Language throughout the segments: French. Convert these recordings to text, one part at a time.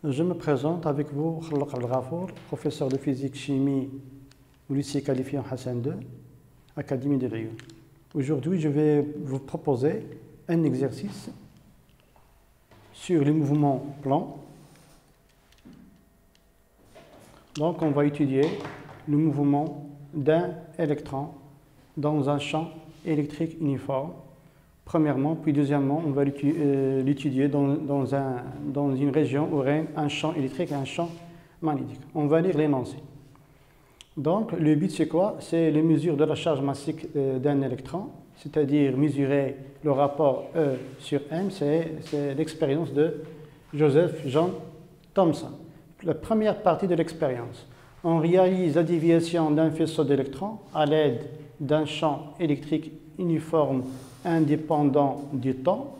Je me présente avec vous, Khalaq Abdelghafour, professeur de physique-chimie au lycée qualifiant Hassan II, Académie de Lyon. Aujourd'hui, je vais vous proposer un exercice sur les mouvements plans. Donc, on va étudier le mouvement d'un électron dans un champ électrique uniforme. Premièrement, puis deuxièmement, on va l'étudier dans une région où règne un champ électrique et un champ magnétique. On va lire l'énoncé. Donc, le but, c'est quoi? C'est les mesures de la charge massique d'un électron, c'est-à-dire mesurer le rapport E sur M. C'est l'expérience de Joseph John Thomson. La première partie de l'expérience. On réalise la déviation d'un faisceau d'électrons à l'aide d'un champ électrique uniforme indépendant du temps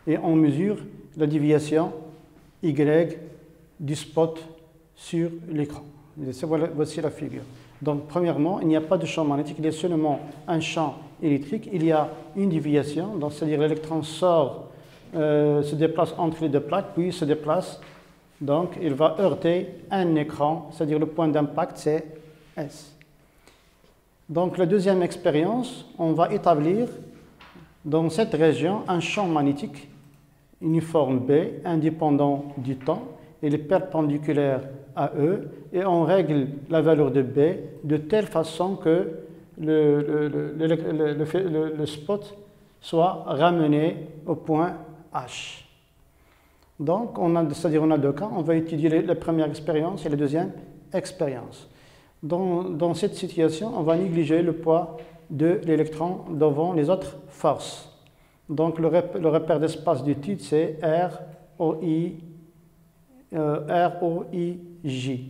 et on mesure la déviation Y du spot sur l'écran. Voici la figure. Donc, premièrement, il n'y a pas de champ magnétique, il y a seulement un champ électrique. Il y a une déviation, c'est-à-dire l'électron sort, se déplace entre les deux plaques, puis se déplace. Donc, il va heurter un écran, c'est-à-dire le point d'impact, c'est S. Donc, la deuxième expérience, on va établir dans cette région un champ magnétique uniforme B, indépendant du temps, il est perpendiculaire à E, et on règle la valeur de B de telle façon que le spot soit ramené au point H. Donc, on a deux cas, on va étudier la première expérience et la deuxième expérience. Dans cette situation, on va négliger le poids de l'électron devant les autres forces. Donc, le repère d'espace d'étude, c'est ROIJ.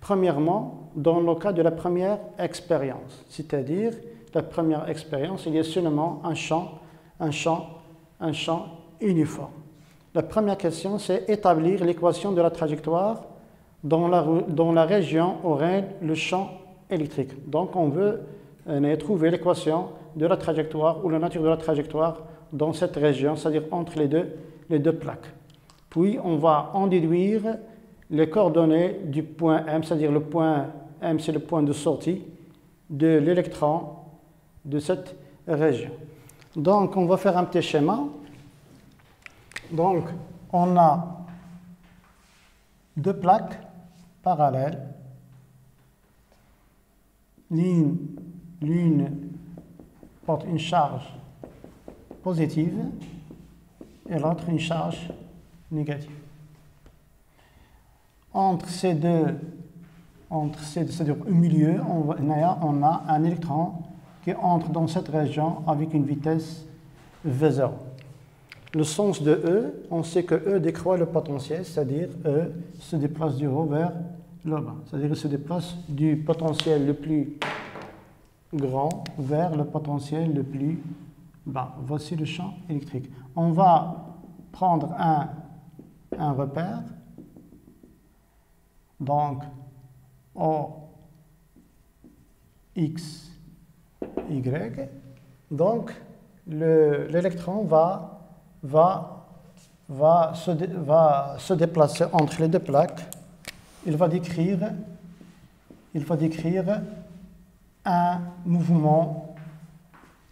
Premièrement, dans le cas de la première expérience, c'est-à-dire la première expérience, il y a seulement un champ uniforme. La première question, c'est établir l'équation de la trajectoire dans la région où règne le champ électrique. Donc, on veut trouver l'équation de la trajectoire ou la nature de la trajectoire dans cette région, c'est-à-dire entre les deux plaques. Puis, on va en déduire les coordonnées du point M, c'est-à-dire le point M, c'est le point de sortie de l'électron de cette région. Donc, on va faire un petit schéma. Donc, on a deux plaques parallèles. L'une porte une charge positive et l'autre une charge négative. Entre ces deux, c'est-à-dire au milieu, on a un électron qui entre dans cette région avec une vitesse V0. Le sens de E, on sait que E décroît le potentiel, c'est-à-dire E se déplace du haut vers le bas. C'est-à-dire se déplace du potentiel le plus grand vers le potentiel le plus bas. Voici le champ électrique. On va prendre un repère. Donc, O, X, Y. Donc, l'électron va se déplacer entre les deux plaques. Il va décrire un mouvement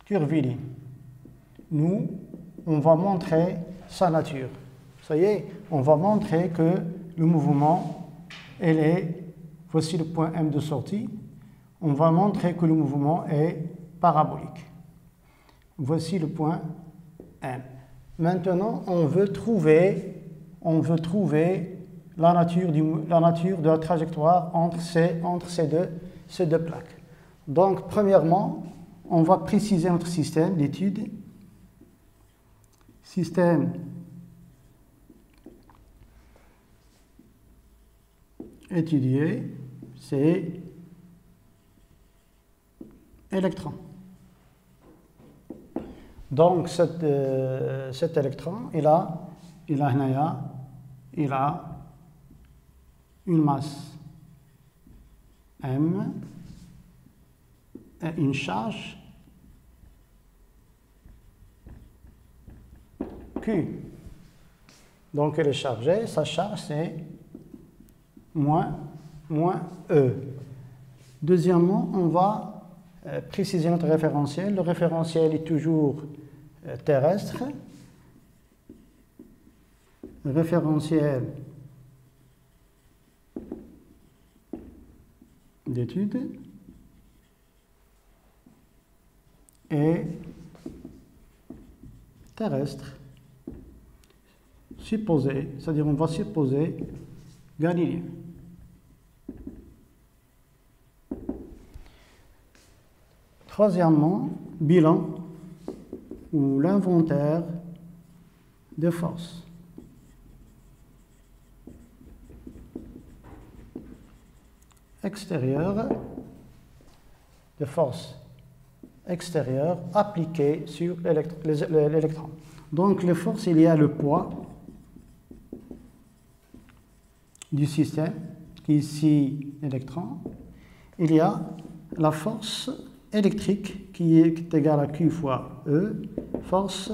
curviligne. Nous, on va montrer sa nature. Ça y est, on va montrer que le mouvement, voici le point M de sortie, on va montrer que le mouvement est parabolique. Voici le point M. Maintenant, on veut trouver la nature de la trajectoire entre ces deux plaques. Donc, premièrement, on va préciser notre système d'étude. Système étudié, c'est électron. Donc, cet électron, il a une masse M et une charge Q. Donc, elle est chargée, sa charge c'est moins E. Deuxièmement, on va préciser notre référentiel. Le référentiel est toujours terrestre. Le référentiel d'étude est terrestre. Supposé, c'est-à-dire on va supposer galiléen. Troisièmement, bilan ou l'inventaire des forces. Extérieures, des forces extérieures appliquées sur l'électron. Donc les forces, il y a le poids du système, qui est ici l'électron. Il y a la force électrique qui est égale à Q fois E, force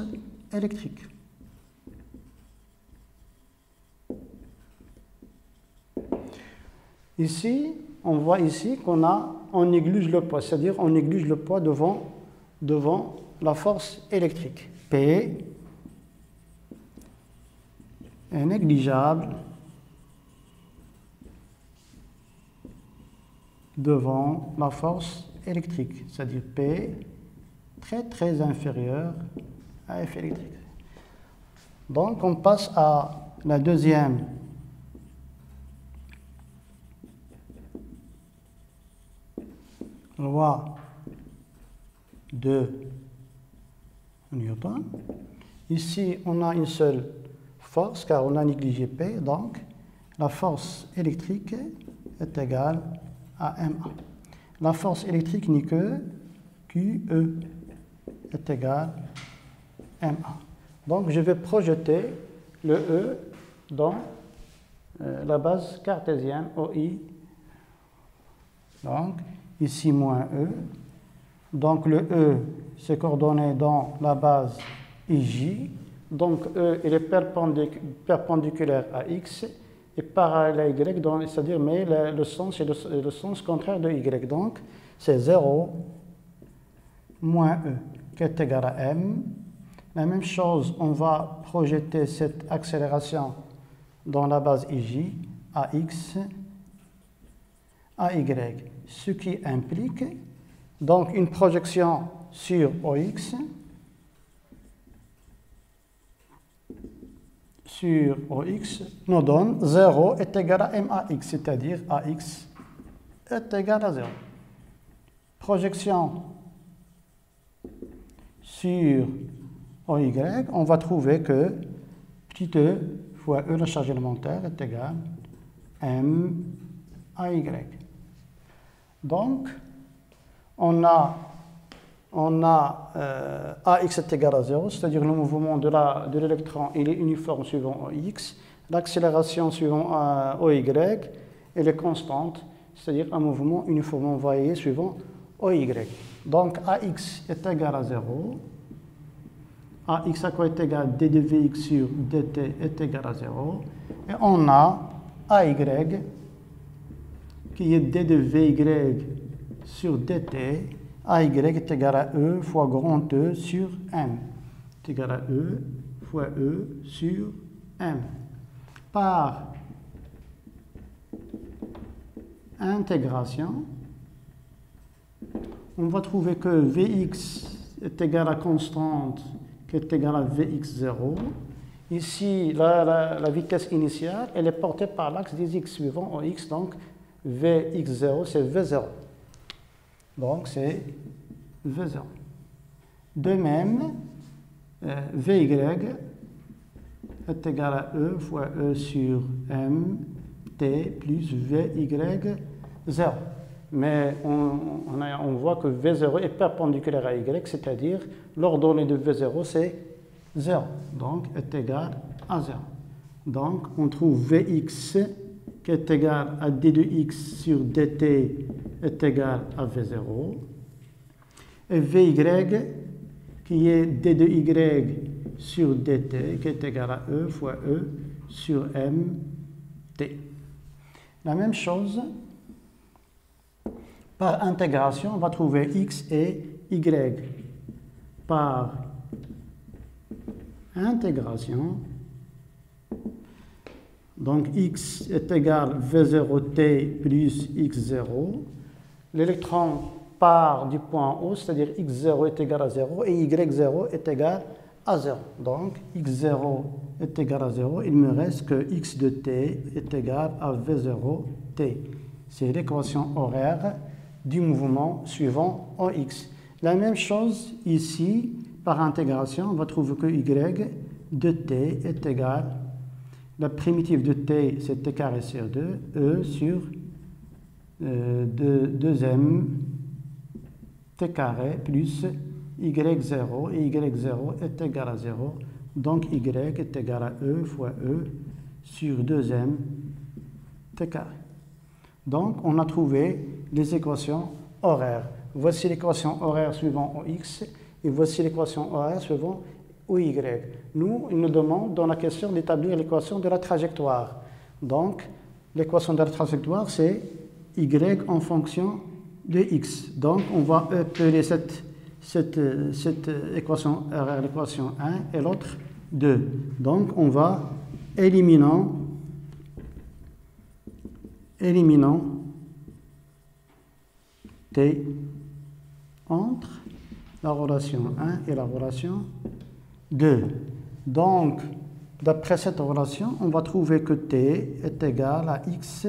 électrique. Ici, on voit ici on néglige le poids, c'est-à-dire on néglige le poids devant la force électrique. P est négligeable devant la force électrique, c'est-à-dire P très inférieur à F électrique. Donc on passe à la deuxième loi de Newton. Ici, on a une seule force car on a négligé P, donc la force électrique est égale à MA. La force électrique n'est que QE est égale MA. Donc je vais projeter le E dans la base cartésienne OI. Donc ici moins E. Donc le E c'est coordonné dans la base IJ. Donc E il est perpendiculaire à X et parallèle à Y, c'est-à-dire mais le sens est le sens contraire de Y. Donc c'est 0 moins E qui est égal à M. La même chose, on va projeter cette accélération dans la base IJ à X, à Y, ce qui implique donc une projection sur OX nous donne 0 est égal à MAX, c'est-à-dire AX est égal à 0. Projection sur OY, on va trouver que petit e fois E la charge élémentaire est égal à M à Y. Donc, on a AX est égal à 0, c'est-à-dire le mouvement de l'électron il est uniforme suivant OX, l'accélération suivant OY elle est constante, c'est-à-dire un mouvement uniformément varié suivant OY. Donc AX est égal à 0, AX à quoi est égal à d de Vx sur dt est égal à 0, et on a AY qui est d de Vy sur dt, AY est égal à E fois grand E sur M. C'est égal à E fois E sur M. Par intégration, on va trouver que Vx est égal à constante qui est égale à Vx0. Ici, la vitesse initiale, elle est portée par l'axe des x suivant OX, donc Vx0, c'est V0. Donc, c'est V0. De même, Vy est égal à E fois E sur M, T plus Vy0. Mais on voit que V0 est perpendiculaire à Y, c'est-à-dire l'ordonnée de V0, c'est 0. Donc, est égal à 0. Donc, on trouve Vx qui est égal à d de x sur dt est égal à V0. Et Vy qui est d de y sur dt qui est égal à E fois E sur mt. La même chose, par intégration, on va trouver x et y. Par intégration, donc x est égal v0t plus x0. L'électron part du point O, c'est-à-dire x0 est égal à 0 et y0 est égal à 0. Donc x0 est égal à 0, il me reste que x de t est égal à v0t. C'est l'équation horaire du mouvement suivant OX. La même chose ici, par intégration, on va trouver que y de t est égal, la primitive de t c'est t carré sur 2, e sur 2m t carré plus y0, et y0 est égal à 0, donc y est égal à e fois e sur 2m t carré. Donc on a trouvé les équations horaires. Voici l'équation horaire suivant OX et voici l'équation horaire suivant OY. Nous, il nous demande dans la question d'établir l'équation de la trajectoire. Donc l'équation de la trajectoire c'est y en fonction de x. Donc on va appeler cette équation horaire l'équation 1 et l'autre 2. Donc on va éliminant t entre la relation 1 et la relation 2. Donc, d'après cette relation, on va trouver que t est égal à x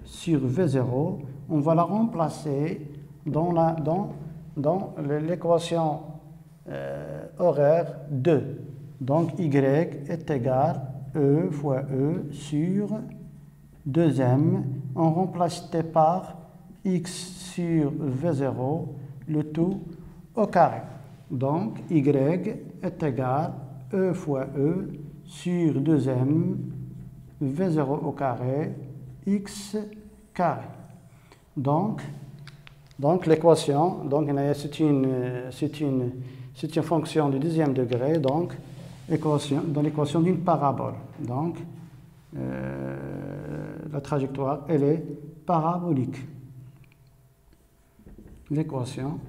sur v0. On va la remplacer dans l'équation horaire 2. Donc, y est égal à e fois e sur 2m. On remplace t par x sur v0, le tout au carré. Donc, y est égal à e fois e sur 2m, v0 au carré, x carré. Donc l'équation, c'est une fonction du deuxième degré, donc dans l'équation d'une parabole. Donc, la trajectoire, elle est parabolique. L'équation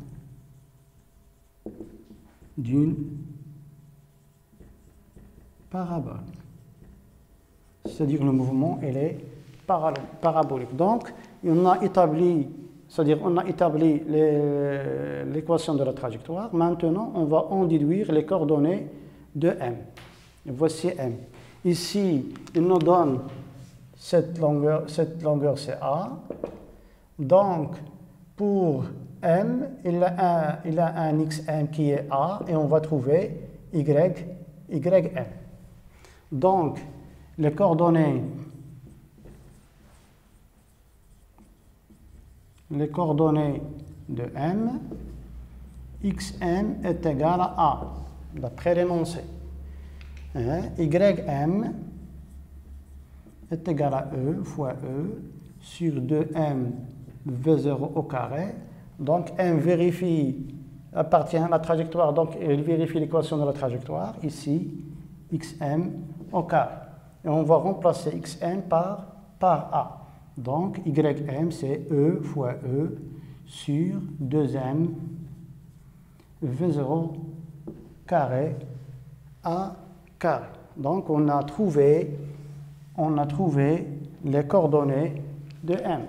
d'une parabole. C'est-à-dire le mouvement, elle est parabolique. Donc, on a établi l'équation de la trajectoire. Maintenant, on va en déduire les coordonnées de M. Voici M. Ici, il nous donne cette longueur c'est A. Donc, pour M, il a un xm qui est A et on va trouver ym. Donc, les coordonnées de M, xm est égal à A, d'après l'énoncé. Ym est égal à E fois E sur 2m v0 au carré. Donc M appartient à la trajectoire, donc il vérifie l'équation de la trajectoire, ici, xm au carré. Et on va remplacer xm par A. Donc ym c'est E fois E sur 2m v0 carré A carré. Donc on a trouvé les coordonnées de M.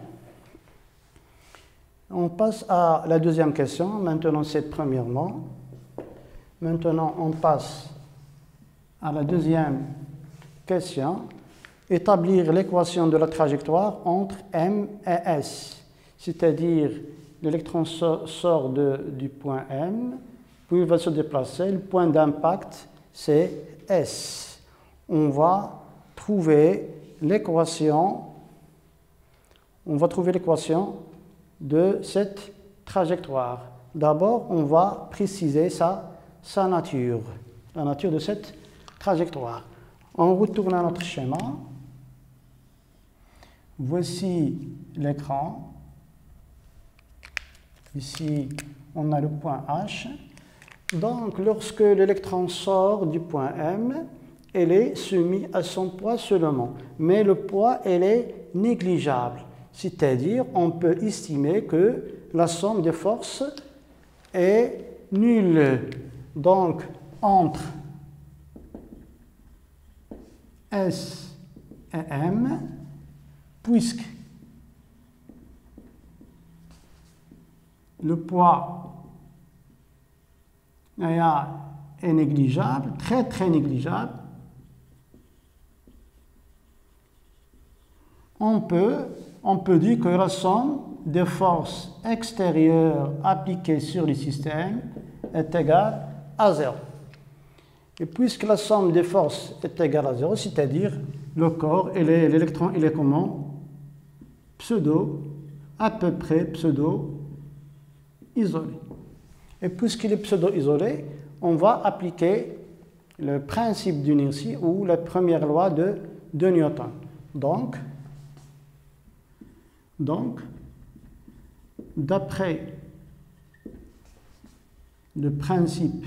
On passe à la deuxième question. Maintenant, c'est premièrement. Maintenant, on passe à la deuxième question. Établir l'équation de la trajectoire entre M et S. C'est-à-dire, l'électron sort du point M, puis il va se déplacer. Le point d'impact, c'est S. On va trouver l'équation de cette trajectoire. D'abord, on va préciser sa nature, la nature de cette trajectoire. On retourne à notre schéma. Voici l'écran. Ici, on a le point H. Donc, lorsque l'électron sort du point M, elle est soumise à son poids seulement. Mais le poids, elle est négligeable. C'est-à-dire, on peut estimer que la somme des forces est nulle. Donc, entre S et M, puisque le poids est négligeable, très très négligeable, on peut dire que la somme des forces extérieures appliquées sur le système est égale à 0. Et puisque la somme des forces est égale à 0, c'est-à-dire le corps et l'électron, il est comment? Pseudo, à peu près pseudo-isolé. Et puisqu'il est pseudo-isolé, on va appliquer le principe d'inertie ou la première loi de Newton. Donc d'après le principe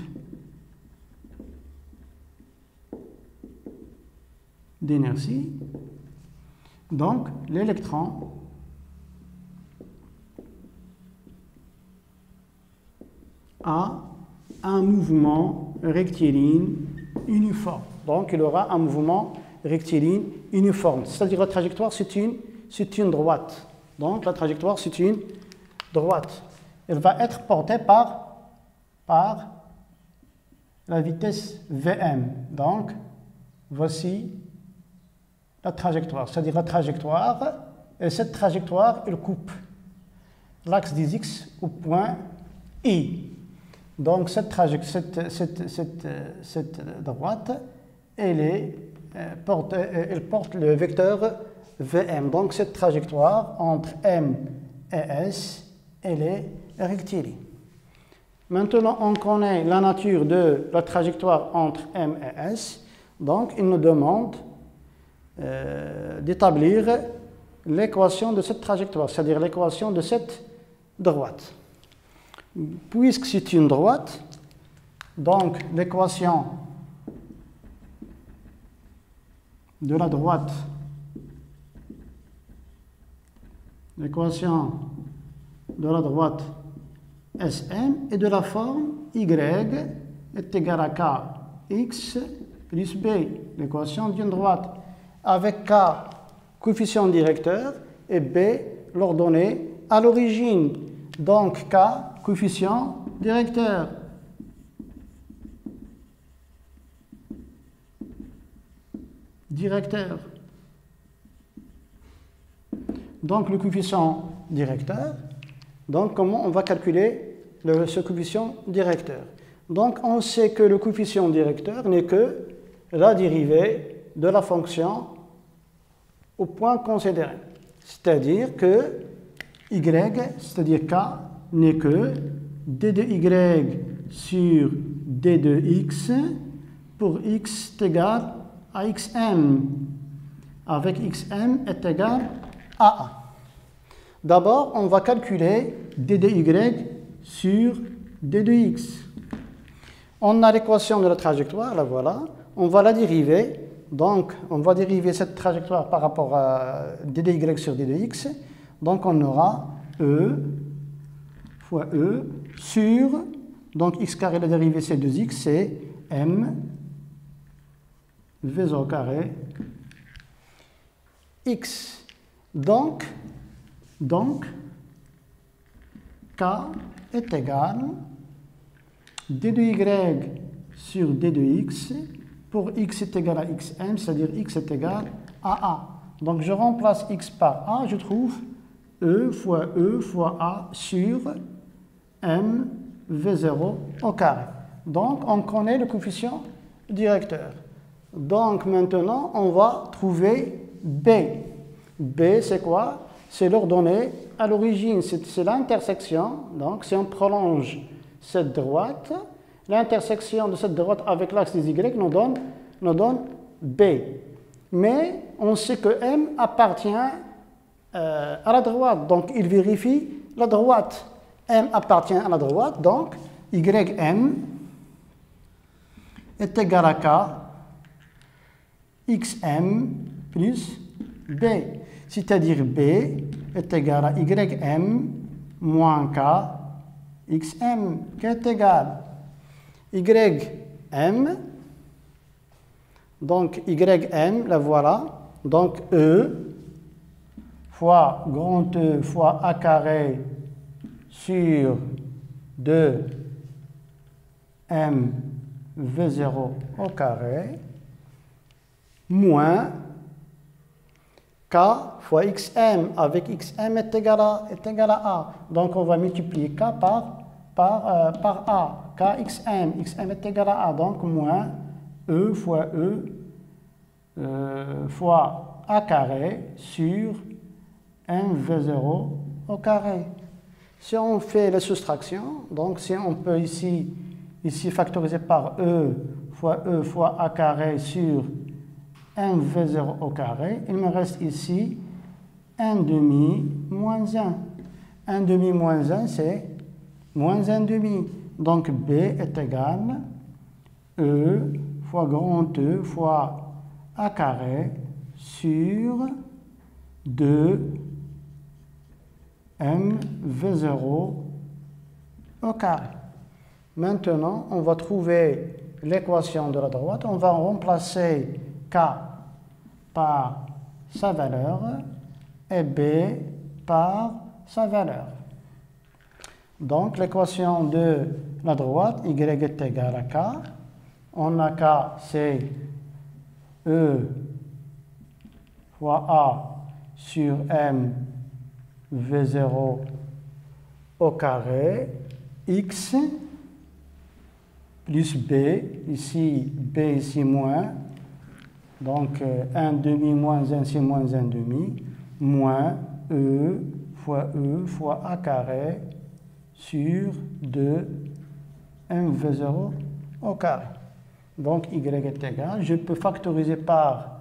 d'inertie, donc l'électron a un mouvement rectiligne uniforme. Donc il aura un mouvement rectiligne uniforme. C'est-à-dire la trajectoire, c'est une droite. Donc la trajectoire, c'est une droite. Elle va être portée par la vitesse Vm. Donc voici la trajectoire. C'est-à-dire la trajectoire, et cette trajectoire, elle coupe l'axe des X au point I. Donc cette droite, elle porte le vecteur Vm. Donc cette trajectoire entre M et S, elle est rectiligne. Maintenant, on connaît la nature de la trajectoire entre M et S. Donc il nous demande d'établir l'équation de cette trajectoire, c'est-à-dire l'équation de cette droite. Puisque c'est une droite, donc l'équation de la droite, SM est de la forme Y est égal à KX plus B, l'équation d'une droite, avec K coefficient directeur et B l'ordonnée à l'origine. Donc K coefficient directeur. Donc le coefficient directeur, donc comment on va calculer ce coefficient directeur? Donc on sait que le coefficient directeur n'est que la dérivée de la fonction au point considéré. C'est-à-dire que y, c'est-à-dire k, n'est que d de y sur d de x pour x est égal à xm, avec xm est égal à a. D'abord, on va calculer d de y sur d de x. On a l'équation de la trajectoire, la voilà. On va la dériver. Donc, on va dériver cette trajectoire par rapport à d de y sur d de x. Donc, on aura E fois E sur, donc x carré, la dérivée c'est 2x, c'est m v au carré x. Donc, k est égal d de y sur d de x pour x est égal à xm, c'est-à-dire x est égal à a. Donc, je remplace x par a, je trouve E fois A sur M V0 au carré. Donc, on connaît le coefficient directeur. Donc, maintenant, on va trouver B. B, c'est quoi? C'est l'ordonnée à l'origine. C'est l'intersection. Donc, si on prolonge cette droite, l'intersection de cette droite avec l'axe des Y nous donne B. Mais on sait que M appartient à la droite, donc il vérifie la droite. M appartient à la droite, donc YM est égal à K xm plus b. C'est-à-dire b est égal à ym moins k xm, qui est égal ym. Donc ym, la voilà. Donc e fois grand E fois a carré sur 2 m v0 au carré moins k fois xm, avec xm est égal à a. Donc on va multiplier k par a. Xm est égal à a. Donc moins e fois fois a carré sur mv0 au carré. Si on fait la soustraction, donc si on peut ici factoriser par e fois a carré sur mv0 au carré, il me reste ici 1 demi moins 1. 1 demi moins 1, c'est moins 1 demi. Donc b est égal e fois grand E fois a carré sur 2 mv0 au carré. Maintenant, on va trouver l'équation de la droite. On va remplacer k par sa valeur et b par sa valeur. Donc, l'équation de la droite, y est égal à k. On a k, c'est e fois a sur m v0 au carré, x plus b, ici b, ici moins, donc 1 demi moins 1, c'est moins 1 demi, moins e fois a carré sur 2 mv0 au carré. Donc y est égal, je peux factoriser par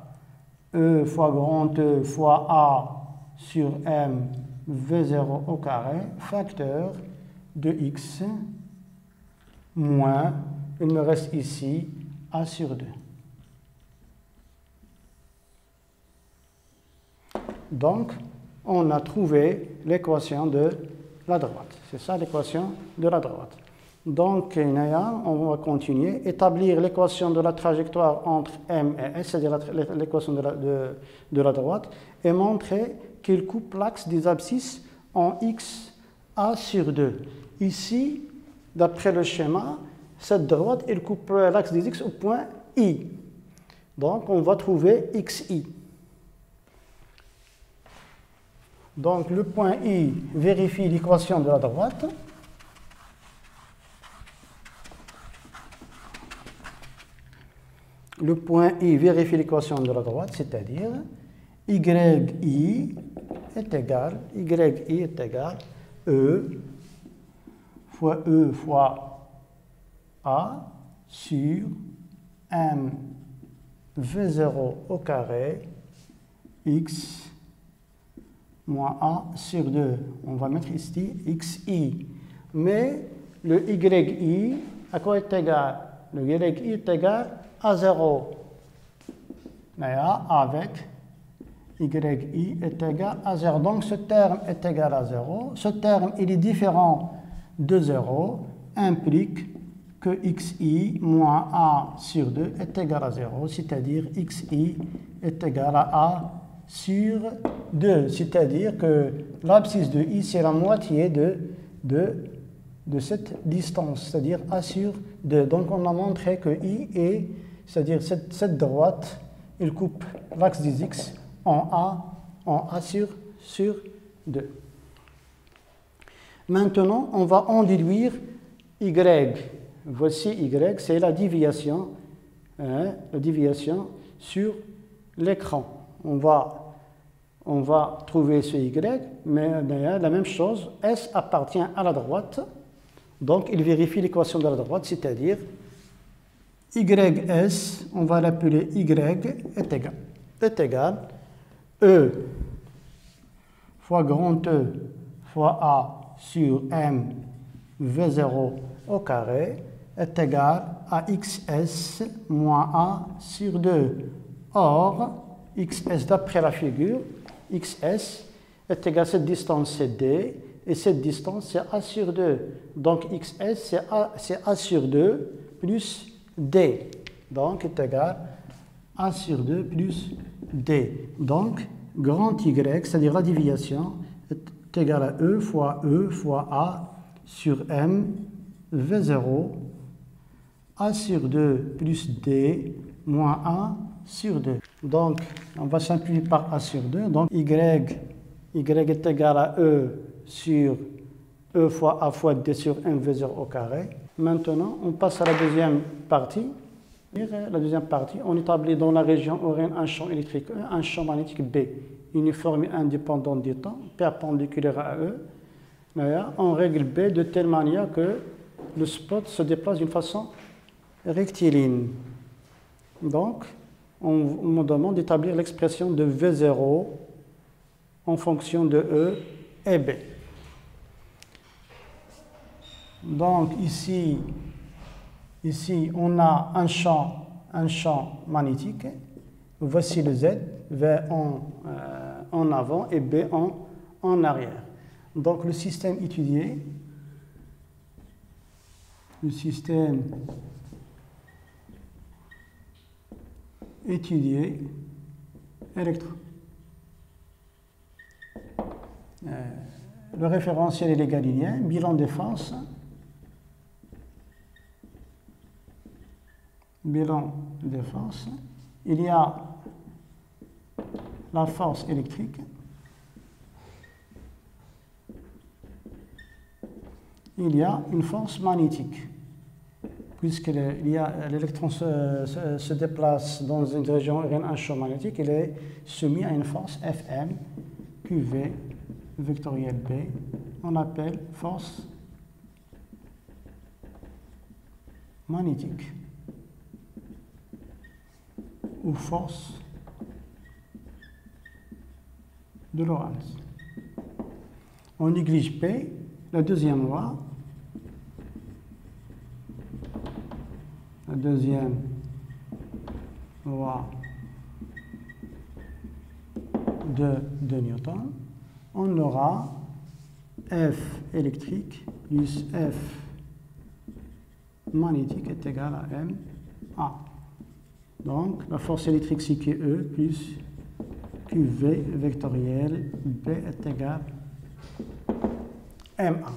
e fois grand E fois a sur m v0 au carré, facteur de x moins, il me reste ici a sur 2. Donc, on a trouvé l'équation de la droite. C'est ça l'équation de la droite. Donc, on va continuer. Établir l'équation de la trajectoire entre M et S, c'est-à-dire l'équation de la droite, et montrer qu'il coupe l'axe des abscisses en x a sur 2. Ici, d'après le schéma, cette droite, elle coupe l'axe des x au point I. Donc, on va trouver xi. Donc, le point I vérifie l'équation de la droite. Le point I vérifie l'équation de la droite, c'est-à-dire yi est égal E fois A sur M V0 au carré X moins A sur 2. On va mettre ici XI. Mais le YI, à quoi est égal? Le YI est égal à 0. Avec YI est égal à 0. Donc ce terme est égal à 0. Ce terme, il est différent de 0, implique que xi moins a sur 2 est égal à 0, c'est-à-dire xi est égal à a sur 2, c'est-à-dire que l'abscisse de i, c'est la moitié de cette distance, c'est-à-dire a sur 2. Donc on a montré que i est, c'est-à-dire cette droite, il coupe l'axe des x en a sur 2. Maintenant, on va en déduire y. Voici y, c'est la déviation sur l'écran. On va trouver ce y, mais la même chose, S appartient à la droite, donc il vérifie l'équation de la droite, c'est-à-dire ys, on va l'appeler y, est égal E fois grand E fois A sur M V0 au carré est égal à XS moins A sur 2. Or, xs d'après la figure, xs est égal à cette distance, c'est d, et cette distance, c'est a sur 2. Donc, xs, c'est a sur 2 plus d. Donc, est égal à a sur 2 plus d. Donc, grand y, c'est-à-dire la déviation, est égal à e fois a sur m v0, a sur 2 plus d moins a sur 2. Donc, on va simplifier par a sur 2. Donc, y est égal à e sur e fois a fois d sur m v0 au carré. Maintenant, on passe à la deuxième partie. La deuxième partie, on établit dans la région ORN un champ électrique E, un champ magnétique B, uniforme et indépendant du temps, perpendiculaire à E. D'ailleurs, on règle B de telle manière que le spot se déplace d'une façon rectiligne. Donc, on me demande d'établir l'expression de V0 en fonction de E et B. Donc, ici on a un champ magnétique. Voici le Z, V en avant et B en arrière. Donc, le système étudié, le référentiel est les galiléen, bilan des forces. Il y a la force électrique, il y a une force magnétique, puisque l'électron se déplace dans une région où un champ magnétique, il est soumis à une force Fm, QV, vectorielle B, on appelle force magnétique ou force de Lorentz. On néglige P, la deuxième loi. De Newton. On aura F électrique plus F magnétique est égal à MA. Donc, la force électrique, c'est QE plus QV vectoriel B est égal à MA.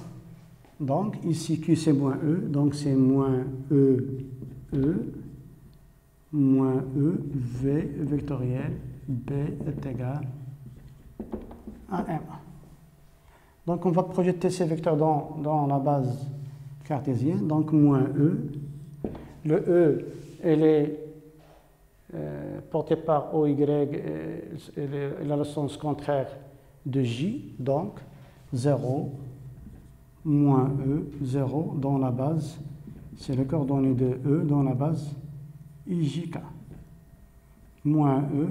Donc, ici, Q, c'est moins E, donc c'est moins E, moins E, V vectoriel B est égal à MA. Donc, on va projeter ces vecteurs dans la base cartésienne, donc moins E. Le E, elle est porté par OY, il a le sens contraire de J, donc 0, moins E, 0 dans la base, c'est le coordonnées de E dans la base IJK. Moins E,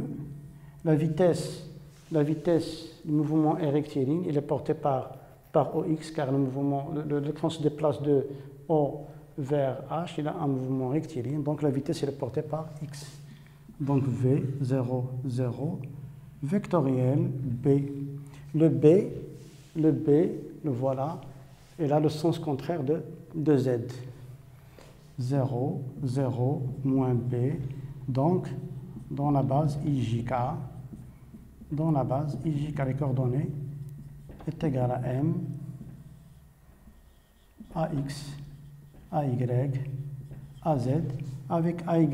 la vitesse du mouvement est rectiligne, il est porté par OX, car l'électron se déplace de O vers H, il a un mouvement rectiligne, donc la vitesse est portée par X. Donc V, 0, 0, vectoriel B. Le B, le voilà, il a le sens contraire de Z. 0, 0, moins B, donc dans la base IJK, les coordonnées est égal à M, AX, AY, AZ, avec AY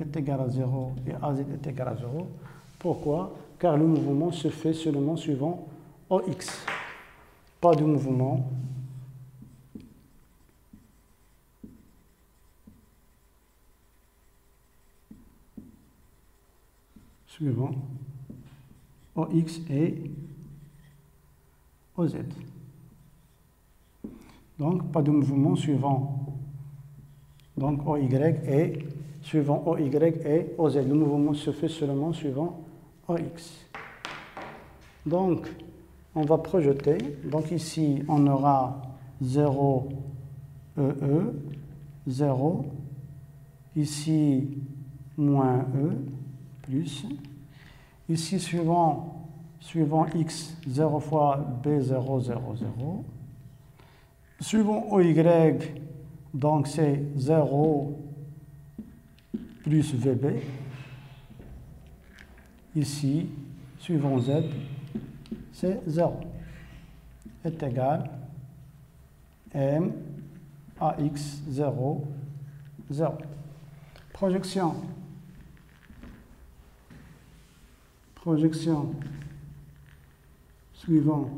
est égal à 0 et AZ est égal à 0. Pourquoi? Car le mouvement se fait seulement suivant OX. Pas de mouvement suivant OX et OZ. Donc, pas de mouvement suivant donc OY et suivant OY et OZ. Le mouvement se fait seulement suivant OX. Donc, on va projeter. Donc ici, on aura 0 EE, 0. Ici, moins E, plus. Ici, suivant x, 0 fois B0, 0, 0. Suivant OY, donc c'est 0 plus VB. Ici, suivant Z, c'est 0. Est égal M AX 0, 0. Projection suivant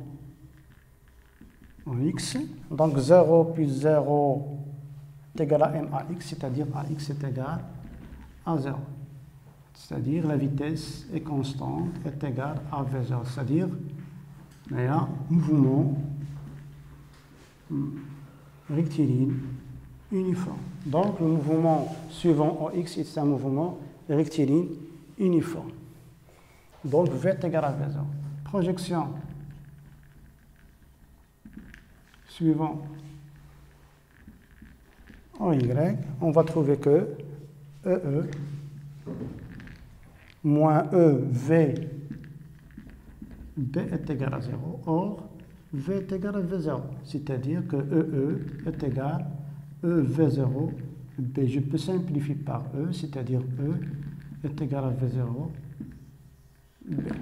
en X. Donc 0 plus 0 est égal à M AX, c'est-à-dire AX est égal à 0. C'est-à-dire la vitesse est constante, est égale à V0. C'est-à-dire il y a un mouvement rectiligne uniforme. Donc le mouvement suivant en X est un mouvement rectiligne uniforme. Donc V est égal à V0. Projection suivant en Y, on va trouver que EE moins EV B est égal à 0. Or, V est égal à V0. C'est-à-dire que EE est égal à EV0 B. Je peux simplifier par E, c'est-à-dire E est égal à V0 B.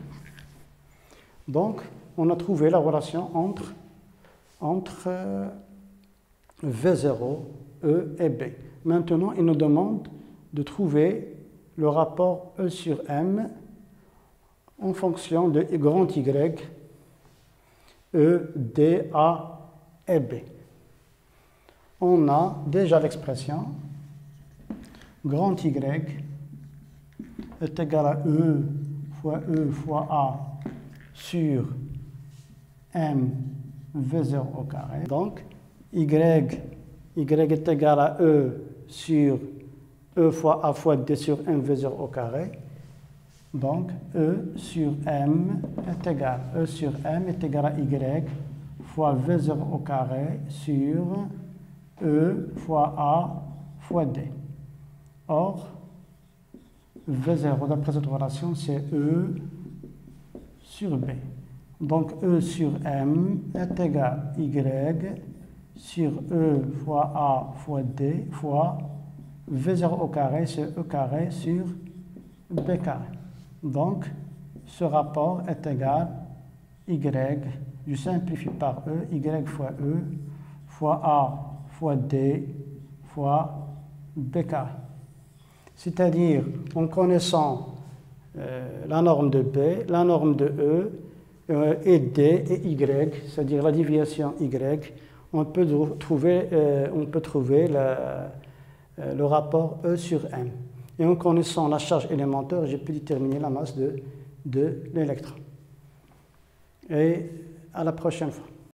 Donc, on a trouvé la relation entre V0, E et B. Maintenant, il nous demande de trouver le rapport E sur M en fonction de grand Y, E, D, A et B. On a déjà l'expression grand Y est égal à E fois A sur M V0 au carré. Donc, Y est égal à E sur E fois A fois D sur M V0 au carré. Donc, E sur M est égal à Y fois V0 au carré sur E fois A fois D. Or, V0, d'après cette relation, c'est E sur B. Donc, E sur M est égal à Y sur E fois A fois D fois V0 au carré, c'est E carré sur B carré. Donc, ce rapport est égal à Y, je simplifie par E, Y fois E fois A fois D fois B carré. C'est-à-dire, en connaissant la norme de B, la norme de E et D et Y, c'est-à-dire la déviation Y, on peut trouver le rapport E sur M. Et en connaissant la charge élémentaire, j'ai pu déterminer la masse de l'électron. Et à la prochaine fois.